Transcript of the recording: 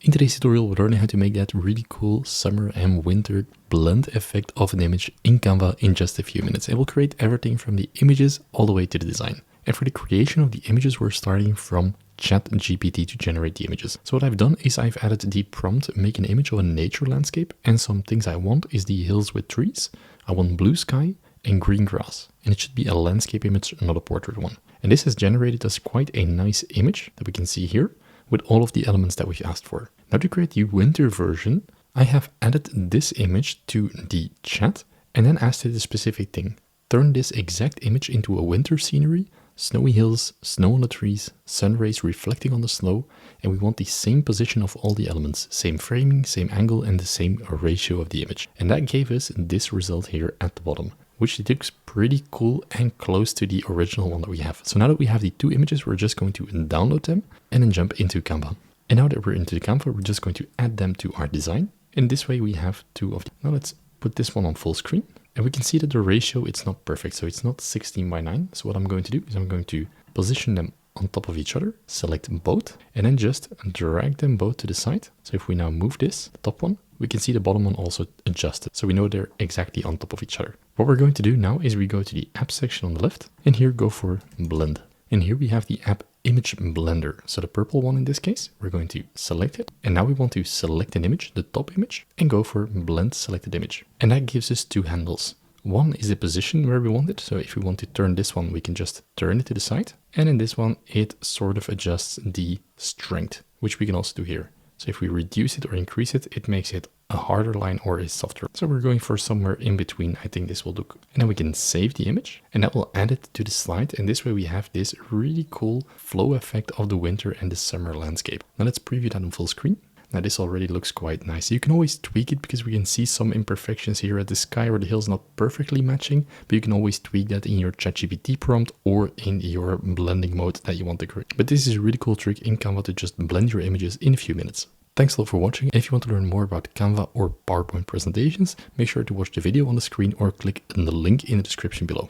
In today's tutorial, we're learning how to make that really cool summer and winter blend effect of an image in Canva in just a few minutes. It will create everything from the images all the way to the design. And for the creation of the images, we're starting from ChatGPT to generate the images. So what I've done is I've added the prompt, make an image of a nature landscape, and some things I want is the hills with trees. I want blue sky and green grass. And it should be a landscape image, not a portrait one. And this has generated us quite a nice image that we can see here, with all of the elements that we've asked for. Now to create the winter version, I have added this image to the chat and then asked it a specific thing. Turn this exact image into a winter scenery, snowy hills, snow on the trees, sun rays reflecting on the snow, and we want the same position of all the elements, same framing, same angle, and the same ratio of the image. And that gave us this result here at the bottom, which looks pretty cool and close to the original one that we have. So now that we have the two images, we're just going to download them and then jump into Canva. And now that we're into the Canva, we're just going to add them to our design. And this way we have two of them. Now let's put this one on full screen. And we can see that the ratio, it's not perfect. So it's not 16:9. So what I'm going to do is I'm going to position them on top of each other, select both, and then just drag them both to the side. So if we now move this, the top one, we can see the bottom one also adjusted. So we know they're exactly on top of each other. What we're going to do now is we go to the app section on the left and here go for blend. And here we have the app image blender. So the purple one in this case, we're going to select it. And now we want to select an image, the top image, and go for blend selected image. And that gives us two handles. One is the position where we want it. So if we want to turn this one, we can just turn it to the side. And in this one, it sort of adjusts the strength, which we can also do here. So if we reduce it or increase it, it makes it a harder line or a softer. So we're going for somewhere in between. I think this will do. And then we can save the image and that will add it to the slide. And this way we have this really cool flow effect of the winter and the summer landscape. Now let's preview that on full screen. Now this already looks quite nice. You can always tweak it because we can see some imperfections here at the sky or the hills not perfectly matching, but you can always tweak that in your ChatGPT prompt or in your blending mode that you want to create. But this is a really cool trick in Canva to just blend your images in a few minutes. Thanks a lot for watching. If you want to learn more about Canva or PowerPoint presentations, make sure to watch the video on the screen or click on the link in the description below.